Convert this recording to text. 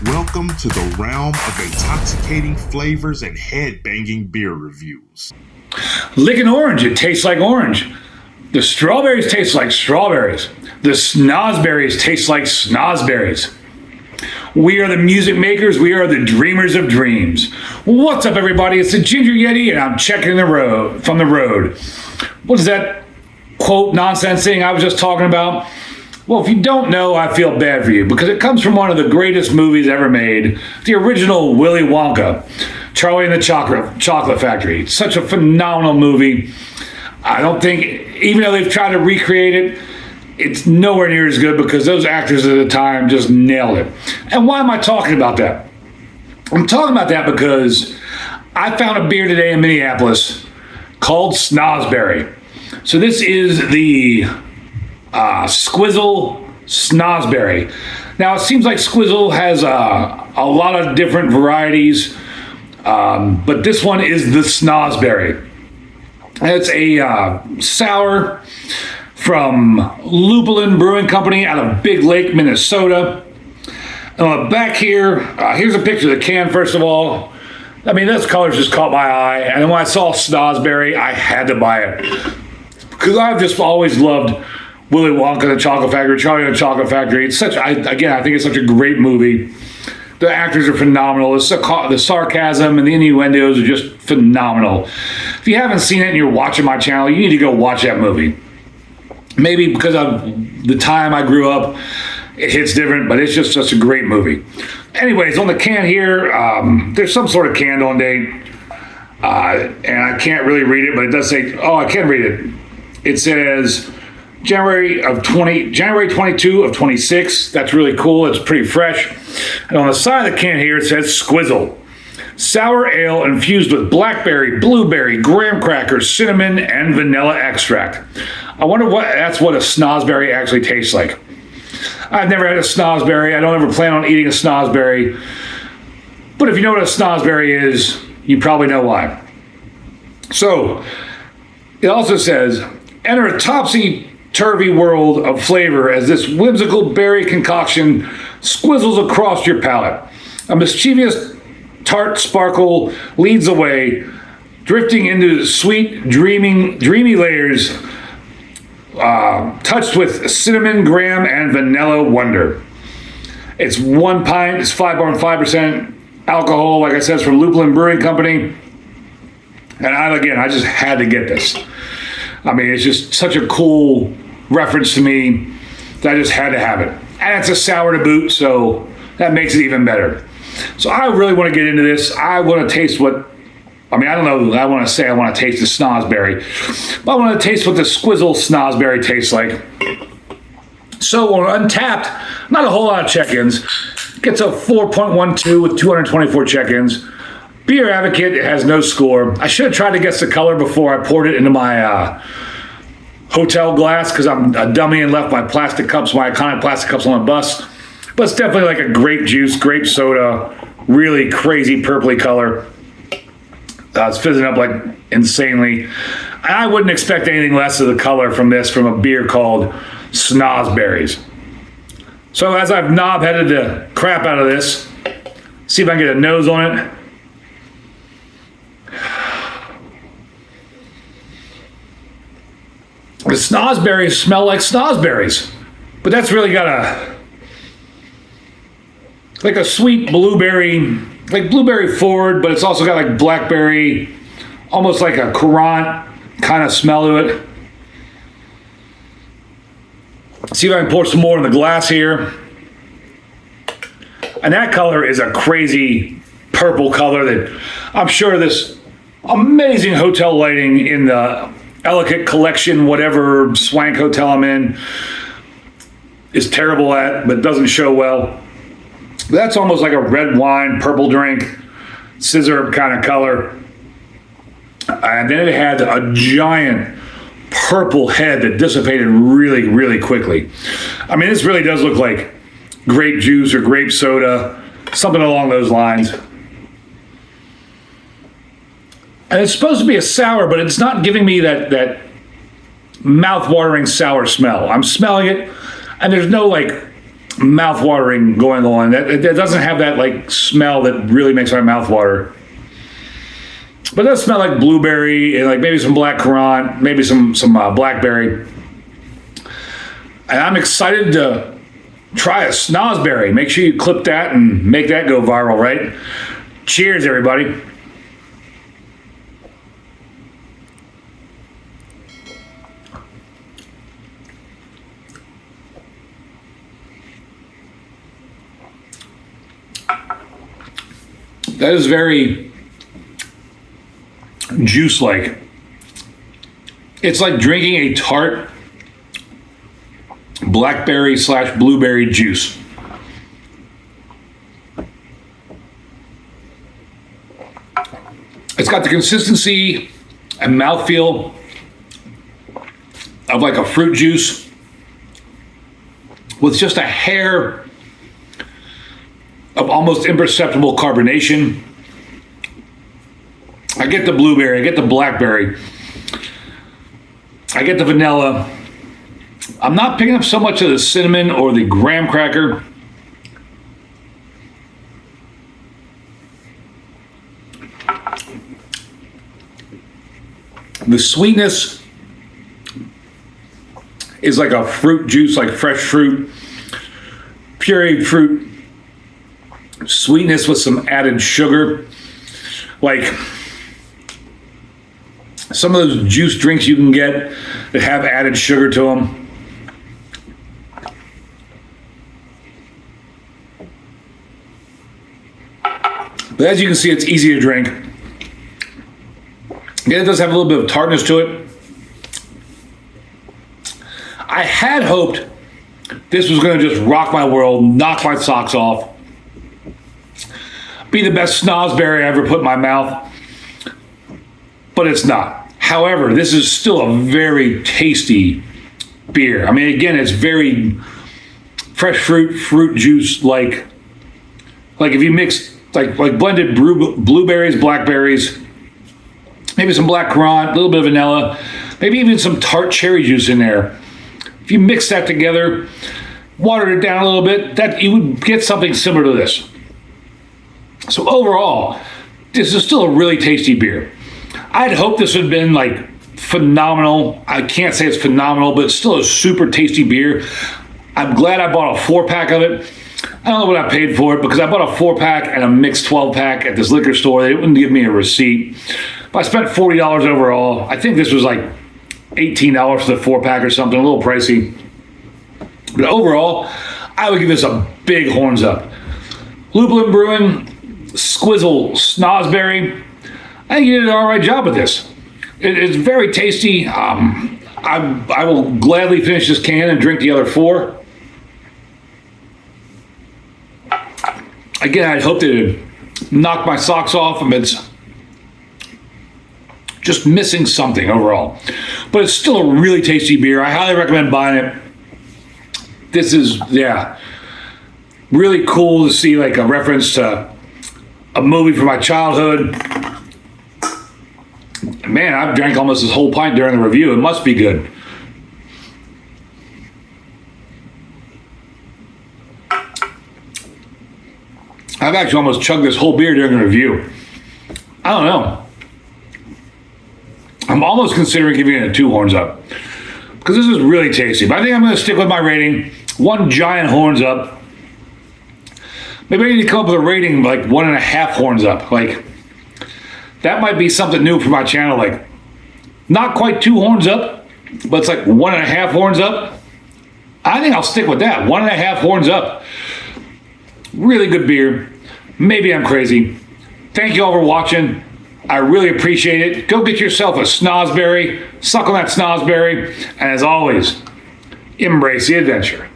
Welcome to the realm of intoxicating flavors and head-banging beer reviews. Lick an orange, it tastes like orange. The strawberries taste like strawberries. The Snozzberries taste like Snozzberries. We are the music makers, we are the dreamers of dreams. What's up, everybody? It's the Ginger Yeti, and I'm checking the road from the road. What is that quote nonsense thing I was just talking about? Well, if you don't know, I feel bad for you because it comes from one of the greatest movies ever made, the original Willy Wonka, Charlie and the Chocolate Factory. It's such a phenomenal movie. I don't think, even though they've tried to recreate it, it's nowhere near as good because those actors at the time just nailed it. And why am I talking about that? I'm talking about that because I found a beer today in Minneapolis called Snozzberry. So this is the Squizzle Snozzberry. Now it seems like Squizzle has a lot of different varieties, but this one is the Snozzberry. It's a sour from Lupulin Brewing Company out of Big Lake, Minnesota. And on the back here, here's a picture of the can first of all. I mean, those colors just caught my eye, and then when I saw Snozzberry, I had to buy it because I've just always loved Willy Wonka, the Chocolate Factory, Charlie and the Chocolate Factory. It's such, I think it's such a great movie. The actors are phenomenal. The sarcasm and the innuendos are just phenomenal. If you haven't seen it and you're watching my channel, you need to go watch that movie. Maybe because of the time I grew up, it hits different, but it's just such a great movie. Anyways, on the can here, there's some sort of candle date, and I can't really read it, but it does say, I can read it. It says January 22 of 26. That's really cool. It's pretty fresh. And on the side of the can here, it says Squizzle. Sour ale infused with blackberry, blueberry, graham crackers, cinnamon, and vanilla extract. I wonder that's what a Snozzberry actually tastes like. I've never had a Snozzberry. I don't ever plan on eating a Snozzberry. But if you know what a Snozzberry is, you probably know why. So, it also says, enter a topsy-turvy world of flavor as this whimsical berry concoction squizzles across your palate. A mischievous tart sparkle leads the way, drifting into sweet, dreamy layers, touched with cinnamon, graham, and vanilla wonder. It's 1 pint. It's 5.5% alcohol. Like I said, it's from Lupulin Brewing Company. And I just had to get this. I mean, it's just such a cool reference to me that I just had to have it. And it's a sour to boot, so that makes it even better. So I really want to get into this. I want to taste I don't know. I want to taste the Snozzberry, but I want to taste what the Squizzle Snozzberry tastes like. So on Untapped, not a whole lot of check-ins. Gets a 4.12 with 224 check-ins. Beer Advocate has no score. I should have tried to guess the color before I poured it into my hotel glass because I'm a dummy and left my plastic cups, my iconic plastic cups on the bus. But it's definitely like a grape juice, grape soda, really crazy purpley color. It's fizzing up like insanely. I wouldn't expect anything less of the color from a beer called Snozzberries. So as I've knob-headed the crap out of this, see if I can get a nose on it. The Snozzberries smell like Snozzberries, but that's really got a sweet blueberry, like blueberry forward, but it's also got like blackberry, almost like a currant kind of smell to it. See if I can pour some more in the glass here. And that color is a crazy purple color that I'm sure this amazing hotel lighting in the Ellicott Collection, whatever swank hotel I'm in, is terrible at, but doesn't show well. That's almost like a red wine, purple drink, scissor kind of color. And then it had a giant purple head that dissipated really, really quickly. I mean, this really does look like grape juice or grape soda, something along those lines. And it's supposed to be a sour, but it's not giving me that mouth-watering sour smell. I'm smelling it, and there's no like mouth watering going on. That doesn't have that like smell that really makes my mouth water. But it does smell like blueberry and like maybe some black currant, maybe some blackberry. And I'm excited to try a Snozzberry. Make sure you clip that and make that go viral, right? Cheers, everybody. That is very juice-like. It's like drinking a tart blackberry / blueberry juice. It's got the consistency and mouthfeel of like a fruit juice with just a hair of almost imperceptible carbonation. I get the blueberry, I get the blackberry, I get the vanilla. I'm not picking up so much of the cinnamon or the graham cracker. The sweetness is like a fruit juice, like fresh fruit, pureed fruit. Sweetness with some added sugar. Like some of those juice drinks you can get that have added sugar to them. But as you can see, it's easy to drink. Yeah, it does have a little bit of tartness to it. I had hoped this was going to just rock my world, knock my socks off, be the best Snozzberry I ever put in my mouth, but it's not. However, this is still a very tasty beer. I mean, again, it's very fresh fruit juice, like if you mix like blended blueberries, blackberries, maybe some black currant, a little bit of vanilla, maybe even some tart cherry juice in there. If you mix that together, watered it down a little bit, that you would get something similar to this. So overall, this is still a really tasty beer. I'd hoped this would have been like phenomenal. I can't say it's phenomenal, but it's still a super tasty beer. I'm glad I bought a 4-pack of it. I don't know what I paid for it because I bought a 4-pack and a mixed 12-pack at this liquor store. They wouldn't give me a receipt. But I spent $40 overall. I think this was like $18 for the 4-pack or something, a little pricey. But overall, I would give this a big horns up. Lupulin Brewing, Squizzle, Snozzberry. I think you did an all right job with this. It's very tasty. I will gladly finish this can and drink the other 4. Again, I'd hoped it would knock my socks off. It's just missing something overall. But it's still a really tasty beer. I highly recommend buying it. This is, really cool to see like a reference to a movie from my childhood. Man, I've drank almost this whole pint during the review. It must be good. I've actually almost chugged this whole beer during the review. I don't know. I'm almost considering giving it a 2 horns up because this is really tasty. But I think I'm going to stick with my rating. 1 giant horns up. Maybe I need to come up with a rating like 1.5 horns up. Like that might be something new for my channel. Like not quite 2 horns up, but it's like 1.5 horns up. I think I'll stick with that. 1.5 horns up. Really good beer. Maybe I'm crazy. Thank you all for watching. I really appreciate it. Go get yourself a Snozzberry. Suck on that Snozzberry. And as always, embrace the adventure.